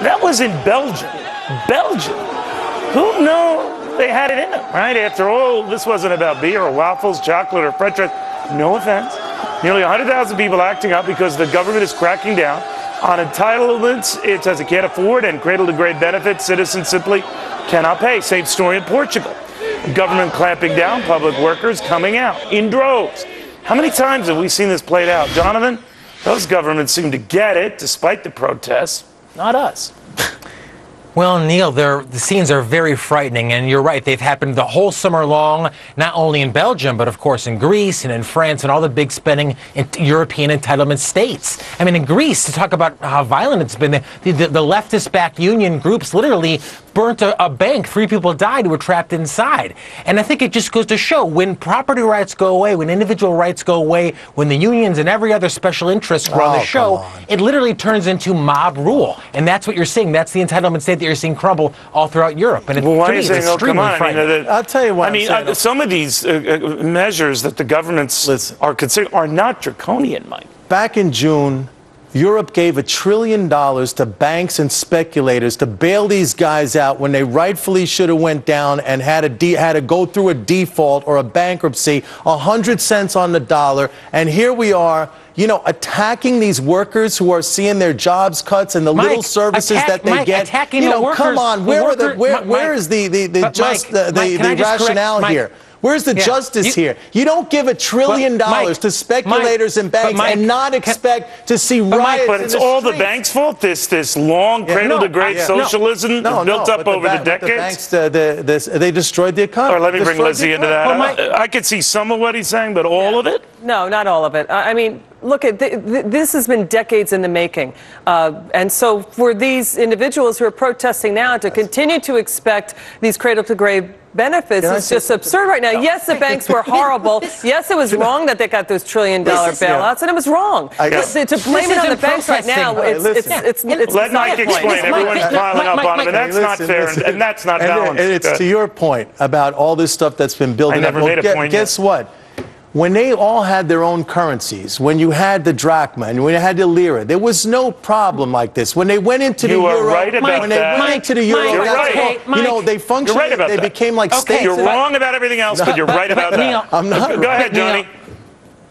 That was in Belgium. Belgium. Who knew they had it in them, right? After all, this wasn't about beer or waffles, chocolate or French fries. No offense. Nearly 100,000 people acting up because the government is cracking down on entitlements it says it can't afford and cradle-to-grave benefits citizens simply cannot pay. Same story in Portugal. Government clamping down, public workers coming out in droves. How many times have we seen this played out? Jonathan, those governments seem to get it despite the protests, not us. Well, Neil, the scenes are very frightening, and you're right. They've happened the whole summer long, not only in Belgium, but of course in Greece and in France and all the big spending in European entitlement states. I mean, in Greece, to talk about how violent it's been, the leftist-backed union groups literally burnt a bank. 3 people died who were trapped inside. And I think it just goes to show when property rights go away, when individual rights go away, when the unions and every other special interest run the show, it literally turns into mob rule. And that's what you're seeing. That's the entitlement state that you're seeing crumble all throughout Europe. And why are you saying, oh, come on? I'll tell you what. Some of these measures that the governments are considering are not draconian, Mike. Back in June, Europe gave $1 trillion to banks and speculators to bail these guys out when they rightfully should have went down and had to go through a default or a bankruptcy, 100 cents on the dollar. And here we are, attacking these workers who are seeing their jobs cuts and the little services that they get. Come on, where is the rationale here? Where's the justice here? You don't give $1 trillion to speculators and banks and not expect to see riots. But it's all the banks' fault. This long cradle-to-grave socialism built up over the decades. They destroyed the economy. Or let me bring Lizzie into that. I could see some of what he's saying, but all of it? No, not all of it. I mean, look, this has been decades in the making. And so for these individuals who are protesting now to continue to expect these cradle-to-grave benefits is just absurd right now. Yes, the banks were horrible. Yes, it was wrong that they got those $1 trillion bailouts, and it was wrong. To blame it on the banks right now, it's let Mike explain. Everyone's piling up on him, and that's not fair, and that's not balanced. And it's to your point about all this stuff that's been building up. I never made a point. Guess what? When they all had their own currencies, when you had the drachma and when you had the lira, there was no problem like this. When they went into the euro, they functioned, they became like states. You're wrong about everything else, but you're right about that. Neil, I'm not. Go ahead, Johnny.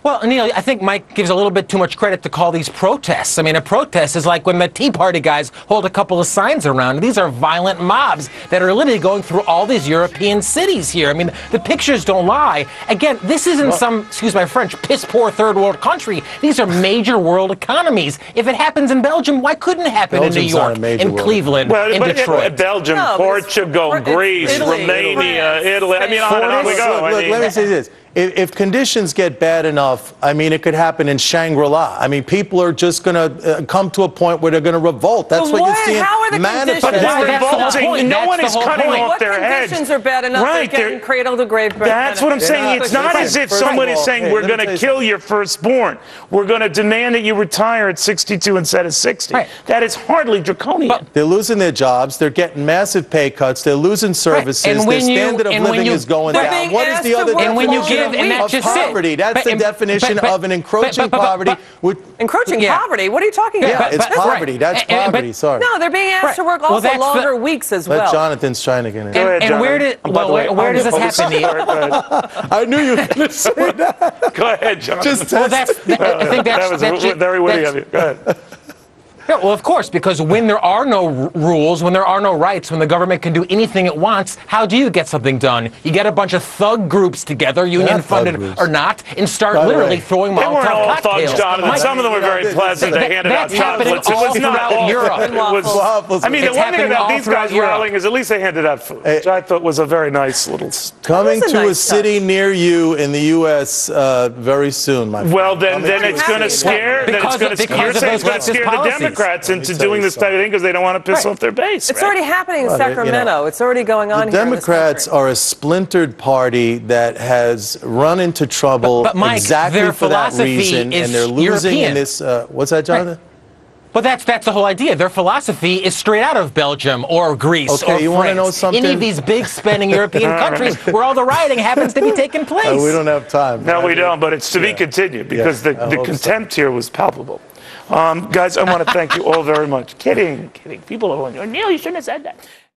Well, Neil, I think Mike gives a little bit too much credit to call these protests. I mean, a protest is like when the Tea Party guys hold a couple of signs around. These are violent mobs that are literally going through all these European cities here. I mean, the pictures don't lie. Again, this isn't some, excuse my French, piss-poor third-world country. These are major world economies. If it happens in Belgium, why couldn't it happen in New York, in Cleveland, in Detroit? Belgium, Portugal, Greece, Romania, Italy. I mean, on and on we go. Let me say this. If conditions get bad enough, I mean, it could happen in Shangri-La. I mean, people are just going to come to a point where they're going to revolt. That's what you see in manifest. No one is cutting off their heads. What conditions are bad enough they're getting cradle-to-grave benefits? That's what I'm saying. It's not as if someone is saying, we're going to kill your firstborn. We're going to demand that you retire at 62 instead of 60. That is hardly draconian. They're losing their jobs. They're getting massive pay cuts. They're losing services. Their standard of living is going down. What is the other definition of poverty? That's the definition of an encroaching poverty. Encroaching poverty? What are you talking about? Yeah, it's poverty. That's poverty. Sorry. No, they're being asked to work also longer weeks as well. But Jonathan's trying to get in. And where does this happen, Neil? I knew you were going to say that. Go ahead, Jonathan. Just test. I think that was very witty of you. Go ahead. Yeah, well, of course, because when there are no rules, when there are no rights, when the government can do anything it wants, how do you get something done? You get a bunch of thug groups together, union-funded or not, and start literally throwing Molotov cocktails. They weren't all thugs, Jonathan. Some of them were very pleasant. They handed out chocolates. It was not all Europe. I mean, the one thing about these guys rallying is at least they handed out food, which I thought was a very nice little... Coming to a city near you in the U.S. Very soon, my friend. Well, then it's going to scare... You're saying it's going to scare the Democrats into doing this type of thing because they don't want to piss off their base. It's already happening in Sacramento. It's already going on here in this country. The Democrats are a splintered party that has run into trouble Mike, exactly for that reason, and they're losing in this. What's that, Jonathan? Well, that's the whole idea. Their philosophy is straight out of Belgium or Greece or France. You want to know something? Any of these big spending European countries where all the rioting happens to be taking place. We don't have time. No, we don't, but it's to be continued because the contempt here was palpable. Guys, I want to thank you all very much. Kidding. People are going, Neil, you shouldn't have said that.